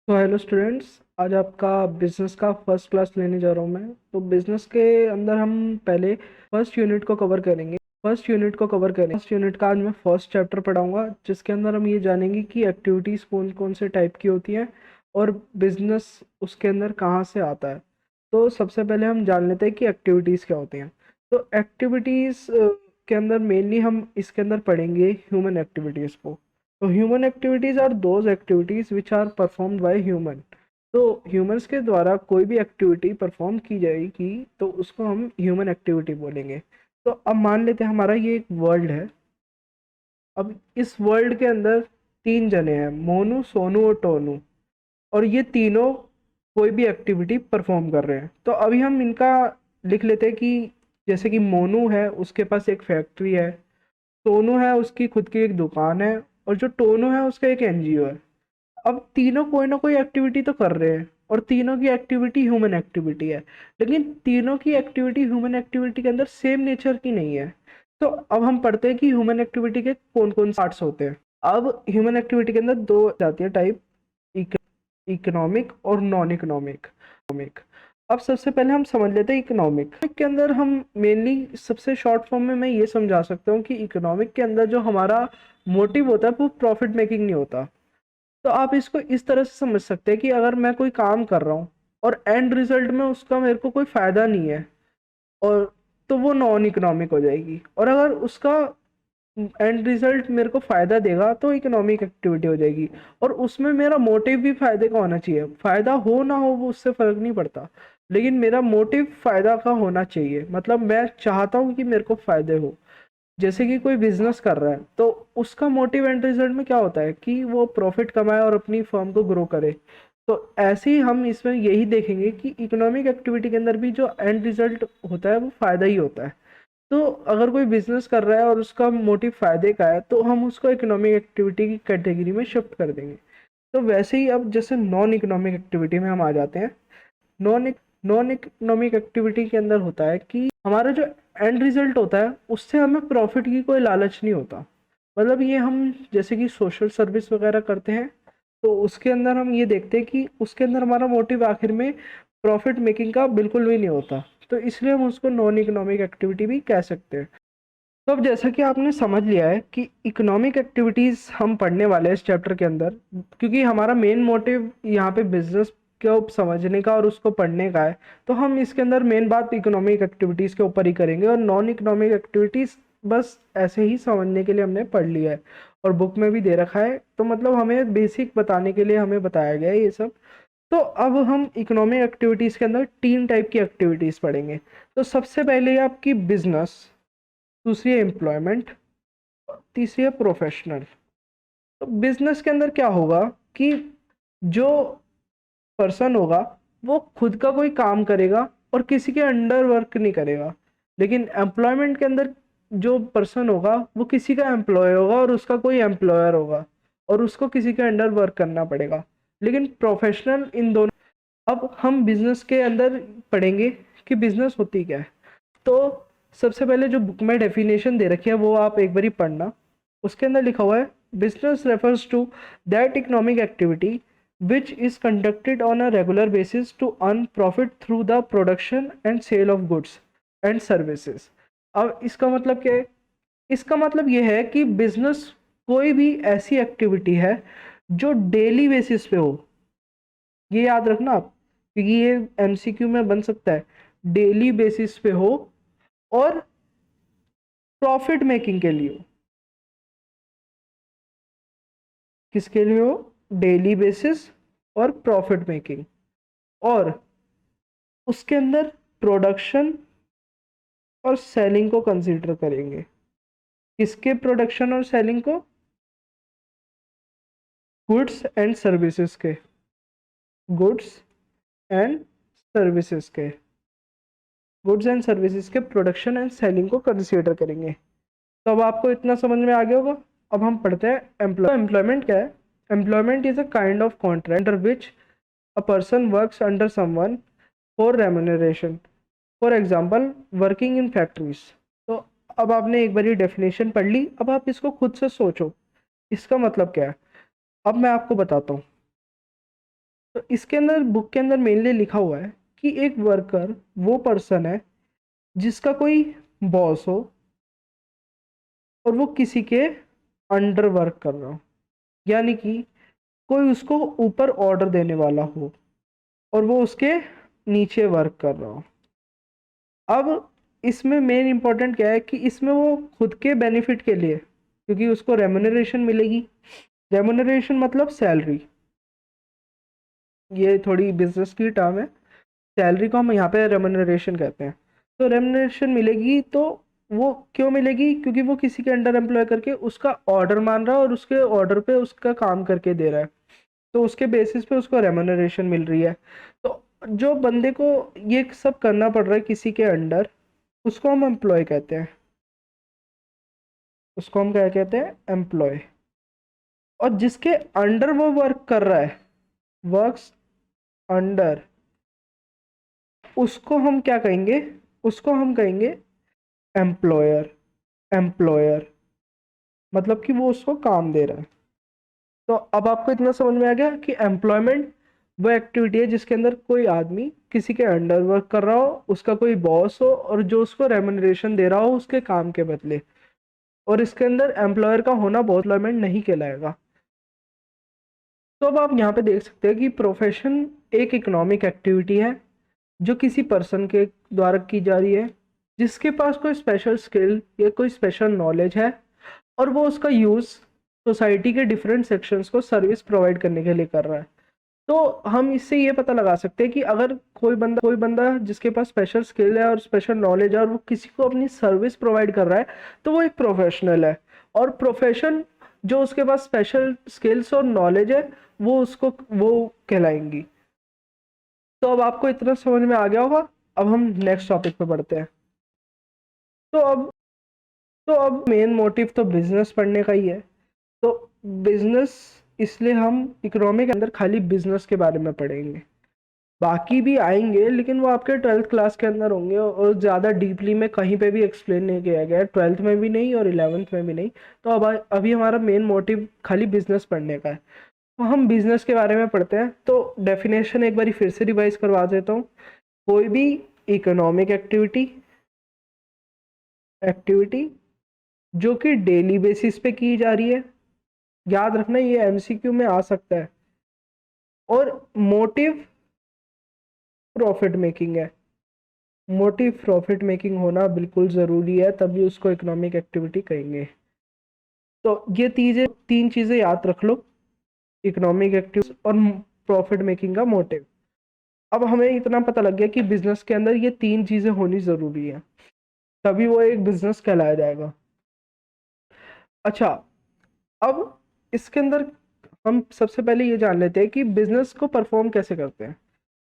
तो hello students, आज आपका बिजनेस का फर्स्ट क्लास लेने जा रहा हूँ मैं। तो बिजनेस के अंदर हम पहले फर्स्ट यूनिट का आज मैं फर्स्ट चैप्टर पढ़ाऊंगा, जिसके अंदर हम ये जानेंगे कि एक्टिविटीज़ कौन कौन से टाइप की होती हैं और बिजनेस उसके अंदर कहाँ से आता है। तो सबसे पहले हम जान लेते हैं कि एक्टिविटीज़ क्या होती हैं। तो एक्टिविटीज़ के अंदर मेनली हम इसके अंदर पढ़ेंगे ह्यूमन एक्टिविटीज़ को। तो human activities are those activities which are performed by human. तो ह्यूमंस के द्वारा कोई भी एक्टिविटी परफॉर्म की जाएगी तो उसको हम ह्यूमन एक्टिविटी बोलेंगे। तो अब मान लेते हैं हमारा ये एक वर्ल्ड है। अब इस वर्ल्ड के अंदर तीन जने हैं, मोनू, सोनू और टोनू, और ये तीनों कोई भी एक्टिविटी परफॉर्म कर रहे हैं। तो अभी हम इनका लिख लेते हैं कि जैसे कि मोनू है, उसके पास एक फैक्ट्री है। सोनू है, उसकी खुद की एक दुकान है। और जो टोनू है, उसका एक एनजीओ है। अब तीनों कोई ना कोई एक्टिविटी तो कर रहे हैं और तीनों की एक्टिविटी ह्यूमन एक्टिविटी है। लेकिन तीनों की एक्टिविटी ह्यूमन एक्टिविटी के अंदर सेम नेचर की नहीं है। तो अब हम पढ़ते हैं कि ह्यूमन एक्टिविटी के कौन कौन से पार्ट्स होते हैं। अब ह्यूमन एक्टिविटी के अंदर दो जाती है टाइप, इकोनॉमिक और नॉन इकोनॉमिक। अब सबसे पहले हम समझ लेते हैं इकोनॉमिक के अंदर हम मेनली सबसे शॉर्ट फॉर्म में मैं ये समझा सकता हूँ कि इकोनॉमिक के अंदर जो हमारा मोटिव होता है वो प्रॉफिट मेकिंग नहीं होता। तो आप इसको इस तरह से समझ सकते हैं कि अगर मैं कोई काम कर रहा हूँ और एंड रिजल्ट में उसका मेरे को कोई फायदा नहीं है, और तो वो नॉन इकोनॉमिक हो जाएगी। और अगर उसका एंड रिजल्ट मेरे को फायदा देगा तो इकोनॉमिक एक्टिविटी हो जाएगी। और उसमें मेरा मोटिव भी फायदे का होना चाहिए। फायदा हो ना हो वो उससे फर्क नहीं पड़ता, लेकिन मेरा मोटिव फायदा का होना चाहिए। मतलब मैं चाहता हूँ कि मेरे को फायदे हो। जैसे कि कोई बिजनेस कर रहा है तो उसका मोटिव एंड रिजल्ट में क्या होता है कि वो प्रॉफिट कमाए और अपनी फर्म को ग्रो करे। तो ऐसे ही हम इसमें यही देखेंगे कि इकोनॉमिक एक्टिविटी के अंदर भी जो एंड रिजल्ट होता है वो फायदा ही होता है। तो अगर कोई बिजनेस कर रहा है और उसका मोटिव फायदे का है तो हम उसको इकोनॉमिक एक्टिविटी की कैटेगरी में शिफ्ट कर देंगे। तो वैसे ही अब जैसे नॉन इकोनॉमिक एक्टिविटी में हम आ जाते हैं। नॉन नॉन इकोनॉमिक एक्टिविटी के अंदर होता है कि हमारा जो एंड रिजल्ट होता है उससे हमें प्रॉफिट की कोई लालच नहीं होता। मतलब ये हम जैसे कि सोशल सर्विस वगैरह करते हैं तो उसके अंदर हम ये देखते हैं कि उसके अंदर हमारा मोटिव आखिर में प्रॉफिट मेकिंग का बिल्कुल भी नहीं होता। तो इसलिए हम उसको नॉन इकोनॉमिक एक्टिविटी भी कह सकते हैं। तो अब जैसा कि आपने समझ लिया है कि इकोनॉमिक एक्टिविटीज़ हम पढ़ने वाले हैं इस चैप्टर के अंदर, क्योंकि हमारा मेन मोटिव यहाँ पे बिजनेस को समझने का और उसको पढ़ने का है। तो हम इसके अंदर मेन बात इकोनॉमिक एक्टिविटीज़ के ऊपर ही करेंगे, और नॉन इकोनॉमिक एक्टिविटीज़ बस ऐसे ही समझने के लिए हमने पढ़ लिया है और बुक में भी दे रखा है। तो मतलब हमें बेसिक बताने के लिए हमें बताया गया है ये सब। तो अब हम इकोनॉमिक एक्टिविटीज़ के अंदर तीन टाइप की एक्टिविटीज़ पढ़ेंगे। तो सबसे पहले है आपकी बिजनेस, दूसरी है एम्प्लॉयमेंट, तीसरी है प्रोफेशनल। तो बिजनेस के अंदर क्या होगा कि जो पर्सन होगा वो खुद का कोई काम करेगा और किसी के अंडर वर्क नहीं करेगा। लेकिन एम्प्लॉयमेंट के अंदर जो पर्सन होगा वो किसी का एम्प्लॉय होगा और उसका कोई एम्प्लॉयर होगा और उसको किसी के अंडर वर्क करना पड़ेगा। लेकिन प्रोफेशनल इन दोनों। अब हम बिजनेस के अंदर पढ़ेंगे कि बिजनेस होती क्या है। तो सबसे पहले जो बुक में डेफिनेशन दे रखी है वो आप एक बारी पढ़ना। उसके अंदर लिखा हुआ है, business refers to that economic activity which is conducted on a regular basis to earn profit through the production and sale of goods and services। अब इसका मतलब क्या है? इसका मतलब यह है कि बिजनेस कोई भी ऐसी एक्टिविटी है जो डेली बेसिस पे हो। ये याद रखना आप, क्योंकि ये एमसीक्यू में बन सकता है। डेली बेसिस पे हो और प्रॉफिट मेकिंग के लिए हो। किसके लिए हो? डेली बेसिस और प्रॉफिट मेकिंग। और उसके अंदर प्रोडक्शन और सेलिंग को कंसीडर करेंगे। किसके प्रोडक्शन और सेलिंग को? गुड्स एंड सर्विसेज के। गुड्स एंड सर्विसेज के। गुड्स एंड सर्विसेज के प्रोडक्शन एंड सेलिंग को कंसीडर करेंगे। तो अब आपको इतना समझ में आ गया होगा। अब हम पढ़ते हैं एम्प्लॉयमेंट क्या है। Employment is a kind of contract under which a person works under someone for remuneration, for example working in factories. तो अब आपने एक बारी डेफिनेशन पढ़ ली, अब आप इसको खुद से सोचो इसका मतलब क्या है। अब मैं आपको बताता हूँ। तो इसके अंदर बुक के अंदर मेनली लिखा हुआ है कि एक वर्कर वो पर्सन है जिसका कोई बॉस हो और वो किसी के अंडर वर्क कर रहा हो, यानी कि कोई उसको ऊपर ऑर्डर देने वाला हो और वो उसके नीचे वर्क कर रहा हो। अब इसमें मेन इंपॉर्टेंट क्या है कि इसमें वो खुद के बेनिफिट के लिए, क्योंकि उसको रेमुनरेशन मिलेगी। रेमुनरेशन मतलब सैलरी, ये थोड़ी बिजनेस की टर्म है। सैलरी को हम यहाँ पे रेमुनरेशन कहते हैं। तो रेमुनरेशन मिलेगी तो वो क्यों मिलेगी? क्योंकि वो किसी के अंडर एम्प्लॉय करके उसका ऑर्डर मान रहा है और उसके ऑर्डर पे उसका काम करके दे रहा है, तो उसके बेसिस पे उसको रेमुनरेशन मिल रही है। तो जो बंदे को ये सब करना पड़ रहा है किसी के अंडर, उसको हम एम्प्लॉय कहते हैं। उसको हम क्या कहते हैं? एम्प्लॉय। और जिसके अंडर वो वर्क कर रहा है, वर्क्स अंडर, उसको हम क्या कहेंगे? उसको हम कहेंगे एम्प्लॉयर। एम्प्लॉयर मतलब कि वो उसको काम दे रहा है। तो अब आपको इतना समझ में आ गया कि एम्प्लॉयमेंट वो एक्टिविटी है जिसके अंदर कोई आदमी किसी के अंडर वर्क कर रहा हो, उसका कोई बॉस हो और जो उसको रेमुनरेशन दे रहा हो उसके काम के बदले। और इसके अंदर एम्प्लॉयर का होना बहुत एम्प्लॉयमेंट नहीं कहलाएगा। तो अब आप यहाँ पे देख सकते हैं कि प्रोफेशन एक इकोनॉमिक एक्टिविटी है जो किसी पर्सन के द्वारा की जा रही है, जिसके पास कोई स्पेशल स्किल या कोई स्पेशल नॉलेज है और वो उसका यूज़ सोसाइटी के डिफरेंट सेक्शंस को सर्विस प्रोवाइड करने के लिए कर रहा है। तो हम इससे ये पता लगा सकते हैं कि अगर कोई बंदा जिसके पास स्पेशल स्किल है और स्पेशल नॉलेज है और वो किसी को अपनी सर्विस प्रोवाइड कर रहा है, तो वो एक प्रोफेशनल है। और प्रोफेशन जो उसके पास स्पेशल स्किल्स और नॉलेज है वो कहलाएंगी। तो अब आपको इतना समझ में आ गया होगा। अब हम नेक्स्ट टॉपिक पे बढ़ते हैं। तो अब तो अब मेन मोटिव तो बिजनेस पढ़ने का ही है। तो बिजनेस, इसलिए हम इकोनॉमिक अंदर खाली बिजनेस के बारे में पढ़ेंगे। बाकी भी आएंगे लेकिन वो आपके 12th क्लास के अंदर होंगे और ज़्यादा डीपली में कहीं पे भी एक्सप्लेन नहीं किया गया है, 12th में भी नहीं और 11th में भी नहीं। तो अब अभी हमारा मेन मोटिव खाली बिजनेस पढ़ने का है। तो हम बिजनेस के बारे में पढ़ते हैं। तो डेफिनेशन एक बार फिर से रिवाइज करवा देता हूँ। कोई भी इकोनॉमिक एक्टिविटी एक्टिविटी जो कि डेली बेसिस पे की जा रही है, याद रखना ये एमसीक्यू में आ सकता है। और मोटिव प्रॉफिट मेकिंग है। मोटिव प्रॉफिट मेकिंग होना बिल्कुल ज़रूरी है, तभी उसको इकोनॉमिक एक्टिविटी कहेंगे। तो ये तीन चीज़ें याद रख लो, इकोनॉमिक एक्टिविटी और प्रॉफिट मेकिंग का मोटिव। अब हमें इतना पता लग गया कि बिजनेस के अंदर ये तीन चीज़ें होनी ज़रूरी है, तभी वो एक बिजनेस कहलाया जाएगा। अच्छा, अब इसके अंदर हम सबसे पहले ये जान लेते हैं कि बिजनेस को परफॉर्म कैसे करते हैं।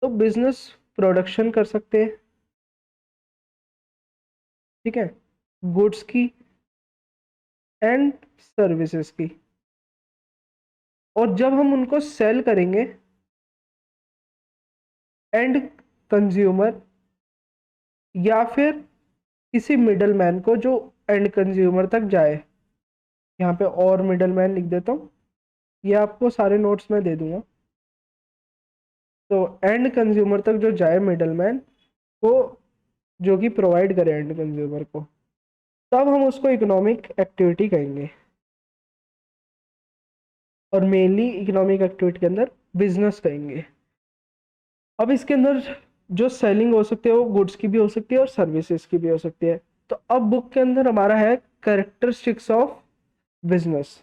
तो बिजनेस प्रोडक्शन कर सकते हैं, ठीक है, गुड्स की एंड सर्विसेज की। और जब हम उनको सेल करेंगे एंड कंज्यूमर या फिर किसी मिडल मैन को जो एंड कंज्यूमर तक जाए, यहाँ पे और मिडल मैन लिख देता हूँ, ये आपको सारे नोट्स में दे दूंगा। तो एंड कंज्यूमर तक जो जाए मिडल मैन को, जो कि प्रोवाइड करे एंड कंज्यूमर को, तब हम उसको इकोनॉमिक एक्टिविटी कहेंगे। और मेनली इकोनॉमिक एक्टिविटी के अंदर बिजनेस कहेंगे। अब इसके अंदर जो सेलिंग हो सकती है वो गुड्स की भी हो सकती है और सर्विसेज की भी हो सकती है। तो अब बुक के अंदर हमारा है characteristics of business.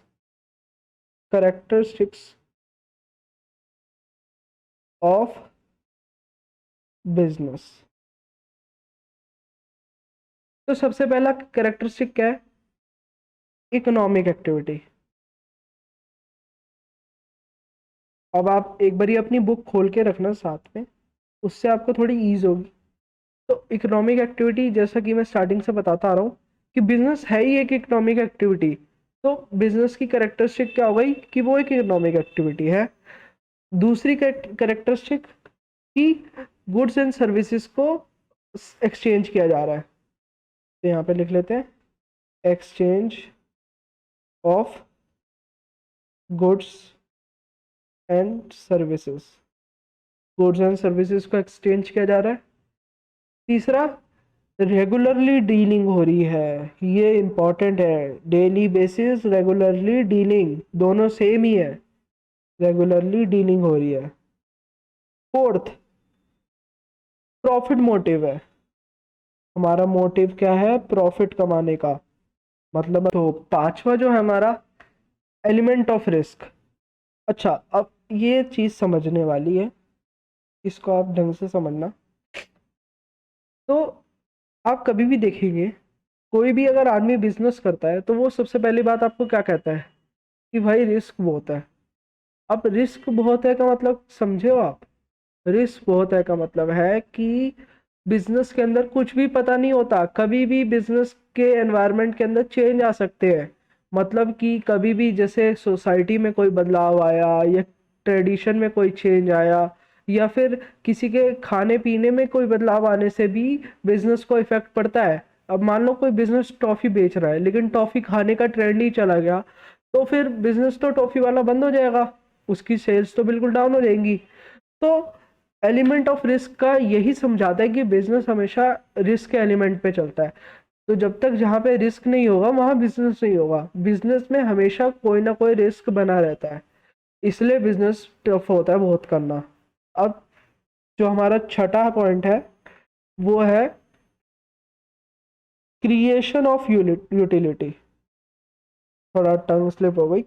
Characteristics of business. तो सबसे पहला कैरेक्टरिस्टिक क्या है? Economic activity. अब आप एक बार अपनी बुक खोल के रखना साथ में, उससे आपको थोड़ी ईज होगी। तो इकोनॉमिक एक्टिविटी, जैसा कि मैं स्टार्टिंग से बताता आ रहा हूँ कि बिजनेस है ही एक इकोनॉमिक एक्टिविटी। तो बिजनेस की कैरेक्टरिस्टिक क्या हो गई कि वो एक इकोनॉमिक एक्टिविटी है। दूसरी कैरेक्टरिस्टिक कि गुड्स एंड सर्विसेज को एक्सचेंज किया जा रहा है। तो यहाँ पे लिख लेते हैं exchange of goods and services. Goods and services को एक्सचेंज किया जा रहा है। तीसरा, रेगुलरली डीलिंग हो रही है, ये इंपॉर्टेंट है, डेली बेसिस रेगुलरली डीलिंग, दोनों सेम ही है, रेगुलरली डीलिंग हो रही है। फोर्थ, प्रॉफिट मोटिव है, हमारा मोटिव क्या है, प्रॉफिट कमाने का मतलब। तो पांचवा जो है हमारा, एलिमेंट ऑफ रिस्क। अच्छा, अब ये चीज समझने वाली है, इसको आप ढंग से समझना। तो आप कभी भी देखेंगे, कोई भी अगर आदमी बिजनेस करता है तो वो सबसे पहली बात आपको क्या कहता है कि भाई रिस्क बहुत है। अब रिस्क बहुत है का मतलब समझे हो आप? रिस्क बहुत है का मतलब है कि बिजनेस के अंदर कुछ भी पता नहीं होता, कभी भी बिजनेस के एनवायरनमेंट के अंदर चेंज आ सकते हैं। मतलब कि कभी भी जैसे सोसाइटी में कोई बदलाव आया, या ट्रेडिशन में कोई चेंज आया, या फिर किसी के खाने पीने में कोई बदलाव आने से भी बिजनेस को इफेक्ट पड़ता है। अब मान लो कोई बिजनेस टॉफी बेच रहा है, लेकिन टॉफी खाने का ट्रेंड ही चला गया, तो फिर बिजनेस तो टॉफी वाला बंद हो जाएगा, उसकी सेल्स तो बिल्कुल डाउन हो जाएंगी। तो एलिमेंट ऑफ रिस्क का यही समझाता है कि बिजनेस हमेशा रिस्क के एलिमेंट पे चलता है। तो जब तक जहाँ पे रिस्क नहीं होगा वहां बिजनेस नहीं होगा, बिजनेस में हमेशा कोई ना कोई रिस्क बना रहता है, इसलिए बिजनेस टफ होता है बहुत करना। अब जो हमारा छठा पॉइंट है वो है क्रिएशन ऑफ यूटिलिटी। थोड़ा टंग स्लिप हो गई,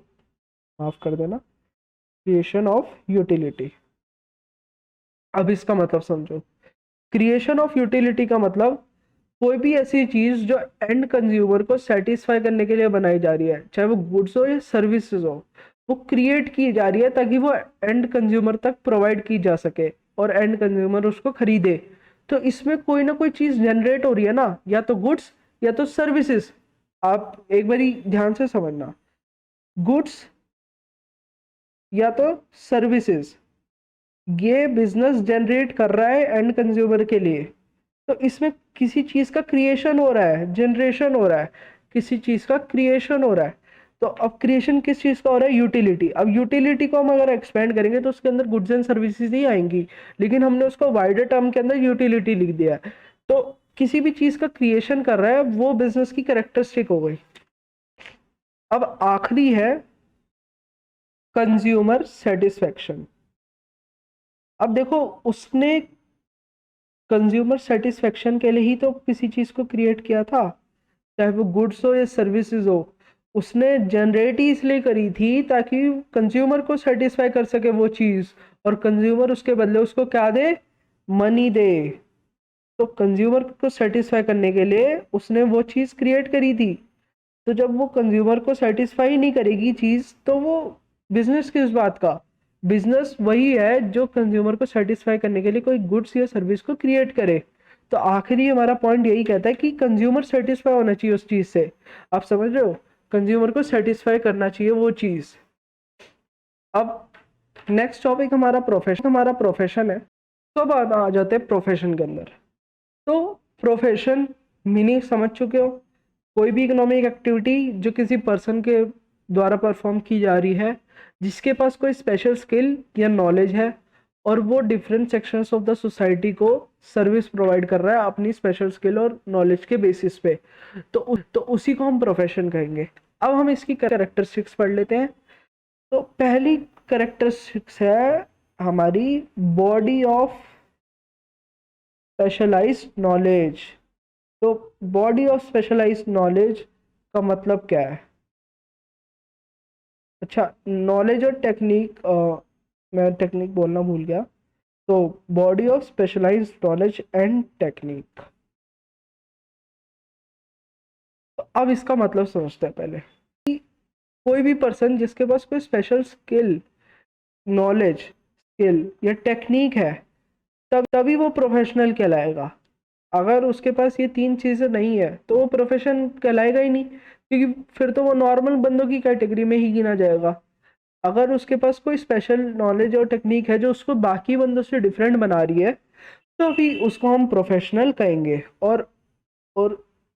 माफ कर देना। क्रिएशन ऑफ यूटिलिटी, अब इसका मतलब समझो। क्रिएशन ऑफ यूटिलिटी का मतलब कोई भी ऐसी चीज जो एंड कंज्यूमर को सेटिस्फाई करने के लिए बनाई जा रही है, चाहे वो गुड्स हो या सर्विसेज हो, वो क्रिएट की जा रही है ताकि वो एंड कंज्यूमर तक प्रोवाइड की जा सके और एंड कंज्यूमर उसको खरीदे। तो इसमें कोई ना कोई चीज जनरेट हो रही है ना, या तो गुड्स या तो सर्विसेज। आप एक बारी ध्यान से समझना, गुड्स या तो सर्विसेज, ये बिजनेस जनरेट कर रहा है एंड कंज्यूमर के लिए। तो इसमें किसी चीज का क्रिएशन हो रहा है, जनरेशन हो रहा है, किसी चीज का क्रिएशन हो रहा है। तो अब क्रिएशन किस चीज का हो रहा है, यूटिलिटी। अब यूटिलिटी को हम अगर एक्सपेंड करेंगे तो उसके अंदर गुड्स एंड सर्विसेज ही आएंगी, लेकिन हमने उसको वाइडर टर्म के अंदर यूटिलिटी लिख दिया है। तो किसी भी चीज का क्रिएशन कर रहा है, वो बिजनेस की कैरेक्टरिस्टिक हो गई। अब आखिरी है कंज्यूमर सेटिस्फेक्शन। अब देखो, उसने कंज्यूमर सेटिस्फेक्शन के लिए ही तो किसी चीज को क्रिएट किया था, चाहे वो गुड्स हो या सर्विसेज हो। उसने जनरेट ही इसलिए करी थी ताकि कंज्यूमर को सेटिस्फाई कर सके वो चीज, और कंज्यूमर उसके बदले उसको क्या दे, मनी दे। तो कंज्यूमर को सेटिस्फाई करने के लिए उसने वो चीज क्रिएट करी थी। तो जब वो कंज्यूमर को सेटिस्फाई नहीं करेगी चीज, तो वो बिजनेस किस बात का? बिजनेस वही है जो कंज्यूमर को सेटिस्फाई करने के लिए कोई गुड्स या सर्विस को क्रिएट करे। तो आखिरी हमारा पॉइंट यही कहता है कि कंज्यूमर सेटिस्फाई होना चाहिए उस चीज से। आप समझ रहे हो, कंज्यूमर को सेटिस्फाई करना चाहिए वो चीज। अब नेक्स्ट टॉपिक हमारा प्रोफेशन है। तो अब आ जाते हैं प्रोफेशन के अंदर। तो प्रोफेशन मीनिंग समझ चुके हो, कोई भी इकोनॉमिक एक्टिविटी जो किसी पर्सन के द्वारा परफॉर्म की जा रही है, जिसके पास कोई स्पेशल स्किल या नॉलेज है, और वो different sections of the society को सर्विस प्रोवाइड कर रहा है अपनी स्पेशल स्किल और नॉलेज के बेसिस पे। तो उसी को हम प्रोफेशन कहेंगे। अब हम इसकी कैरेक्टरिस्टिक्स पढ़ लेते हैं। तो पहली कैरेक्टरिस्टिक्स है हमारी बॉडी ऑफ स्पेशलाइज्ड नॉलेज। तो बॉडी ऑफ स्पेशलाइज्ड नॉलेज का मतलब क्या है? अच्छा, नॉलेज और टेक्निक, मैं टेक्निक बोलना भूल गया। तो body of specialized knowledge and technique. तो अब इसका मतलब समझते हैं पहले कि कोई भी पर्सन जिसके पास कोई स्पेशल स्किल, नॉलेज, स्किल या टेक्निक है, तभी वो प्रोफेशनल कहलाएगा। अगर उसके पास ये तीन चीजें नहीं है तो वो प्रोफेशन कहलाएगा ही नहीं, क्योंकि फिर तो वो नॉर्मल बंदों की कैटेगरी में ही गिना जाएगा। अगर उसके पास कोई स्पेशल नॉलेज और टेक्निक है जो उसको बाकी बंदों से डिफरेंट बना रही है, तो अभी उसको हम प्रोफेशनल कहेंगे। और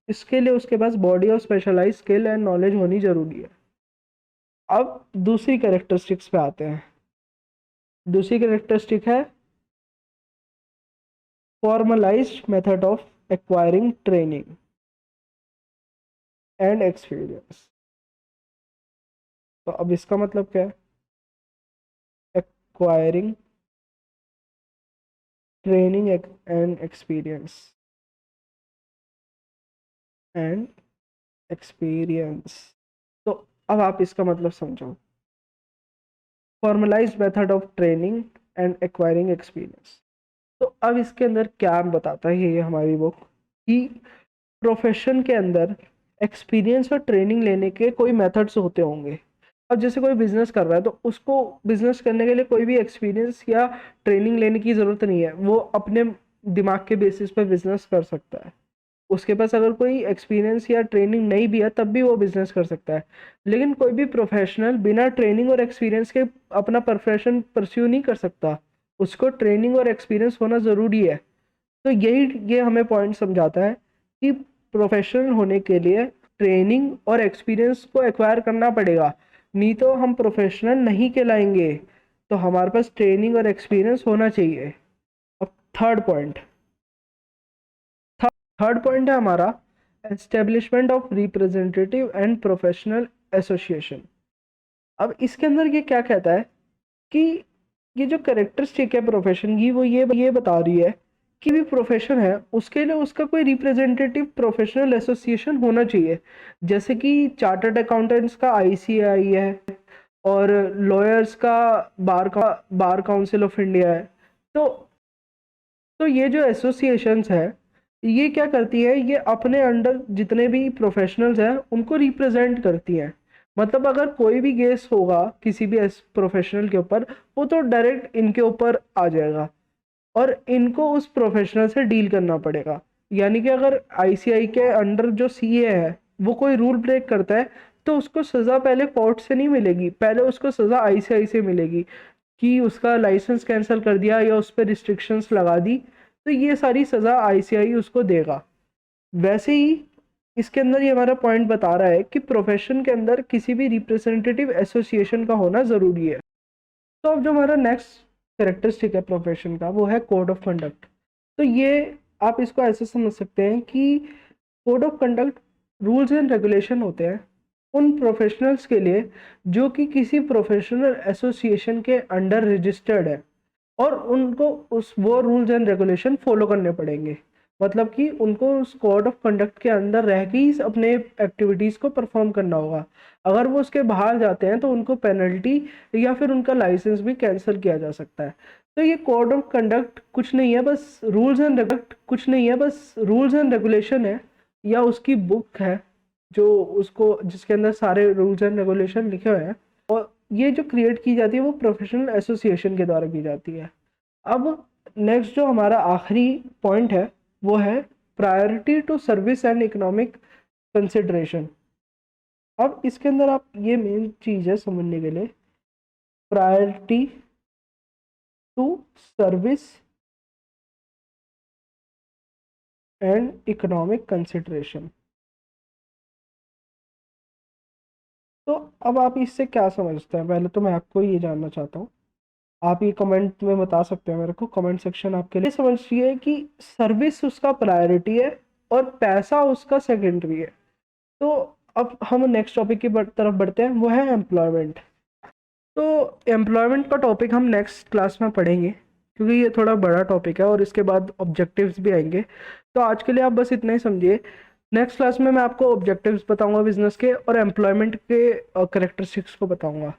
इसके लिए उसके पास body of specialise skill and knowledge होनी जरूरी है। अब दूसरी कैरेक्टरिस्टिक्स पे आते हैं। दूसरी कैरेक्टरिस्टिक है formalized method of acquiring training and experience। तो अब इसका मतलब क्या है? acquiring training and experience तो अब आप इसका मतलब समझो। Formalised method of training and acquiring experience. तो अब इसके अंदर क्या बताता है ये हमारी बुक कि प्रोफेशन के अंदर एक्सपीरियंस और ट्रेनिंग लेने के कोई मेथड्स होते होंगे। अब जैसे कोई बिजनेस कर रहा है तो उसको बिजनेस करने के लिए कोई भी एक्सपीरियंस या ट्रेनिंग लेने की ज़रूरत नहीं है, वो अपने दिमाग के बेसिस पे बिजनेस कर सकता है। उसके पास अगर कोई एक्सपीरियंस या ट्रेनिंग नहीं भी है तब भी वो बिजनेस कर सकता है। लेकिन कोई भी प्रोफेशनल बिना ट्रेनिंग और एक्सपीरियंस के अपना प्रोफेशन परस्यू नहीं कर सकता, उसको ट्रेनिंग और एक्सपीरियंस होना ज़रूरी है। तो ये हमें पॉइंट समझाता है कि प्रोफेशनल होने के लिए ट्रेनिंग और एक्सपीरियंस को एक्वायर करना पड़ेगा, नहीं तो हम प्रोफेशनल नहीं कहलाएंगे। तो हमारे पास ट्रेनिंग और एक्सपीरियंस होना चाहिए। अब थर्ड पॉइंट है हमारा establishment of representative and professional association. अब इसके अंदर ये क्या कहता है कि ये जो कैरेक्टरिस्टिक है प्रोफेशन की वो ये बता रही है कि भी प्रोफेशन है उसके लिए उसका कोई रिप्रेजेंटेटिव प्रोफेशनल एसोसिएशन होना चाहिए। जैसे कि चार्टर्ड अकाउंटेंट्स का आईसीएआई है और लॉयर्स का बार काउंसिल ऑफ इंडिया है। तो ये जो एसोसिएशंस है ये क्या करती है, ये अपने अंडर जितने भी प्रोफेशनल्स हैं उनको रिप्रेजेंट करती हैं। मतलब अगर कोई भी केस होगा किसी भी प्रोफेशनल के ऊपर, वो तो डायरेक्ट इनके ऊपर आ जाएगा और इनको उस प्रोफेशनल से डील करना पड़ेगा। यानी कि अगर आईसीआई के अंडर जो सीए है वो कोई रूल ब्रेक करता है तो उसको सज़ा पहले कोर्ट से नहीं मिलेगी, पहले उसको सज़ा आईसीआई से मिलेगी कि उसका लाइसेंस कैंसिल कर दिया या उस पर रिस्ट्रिक्शंस लगा दी, तो ये सारी सज़ा आईसीआई उसको देगा। वैसे ही इसके अंदर ये हमारा पॉइंट बता रहा है कि प्रोफेशन के अंदर किसी भी रिप्रेजेंटेटिव एसोसिएशन का होना ज़रूरी है। तो अब जो हमारा नेक्स्ट कैरेक्टरिस्टिक है प्रोफेशन का वो है कोड ऑफ कंडक्ट। तो ये आप इसको ऐसे समझ सकते हैं कि code of conduct rules and regulation होते हैं उन प्रोफेशनल्स के लिए जो कि किसी प्रोफेशनल एसोसिएशन के अंडर रजिस्टर्ड है और उनको वो रूल्स एंड रेगुलेशन फॉलो करने पड़ेंगे। मतलब कि उनको उस कोड ऑफ कंडक्ट के अंदर रह के ही अपने एक्टिविटीज़ को परफॉर्म करना होगा। अगर वो उसके बाहर जाते हैं तो उनको पेनल्टी या फिर उनका लाइसेंस भी कैंसिल किया जा सकता है। तो ये कोड ऑफ कंडक्ट कुछ नहीं है, बस रूल्स एंड रेगुलेशन है या उसकी बुक है जो उसको जिसके अंदर सारे रूल्स एंड रेगुलेशन लिखे हुए हैं। और ये जो क्रिएट की जाती है वो प्रोफेशनल एसोसिएशन के द्वारा की जाती है। अब नेक्स्ट जो हमारा आखिरी पॉइंट है वो है priority to service and economic consideration. अब इसके अंदर आप ये मेन चीज़ है समझने के लिए, priority to service and economic consideration. तो अब आप इससे क्या समझते हैं, पहले तो मैं आपको ये जानना चाहता हूँ। आप ये कमेंट में बता सकते हैं मेरे को, कमेंट सेक्शन आपके लिए। समझिए कि सर्विस उसका प्रायोरिटी है और पैसा उसका सेकेंडरी है। तो अब हम नेक्स्ट टॉपिक की तरफ बढ़ते हैं, वो है एम्प्लॉयमेंट। तो एम्प्लॉयमेंट का टॉपिक हम नेक्स्ट क्लास में पढ़ेंगे क्योंकि ये थोड़ा बड़ा टॉपिक है और इसके बाद ऑब्जेक्टिव्स भी आएंगे। तो आज के लिए आप बस इतना ही समझिए। नेक्स्ट क्लास में मैं आपको ऑब्जेक्टिव्स बताऊंगा बिजनेस के और एम्प्लॉयमेंट के करेक्टरिस्टिक्स को बताऊंगा।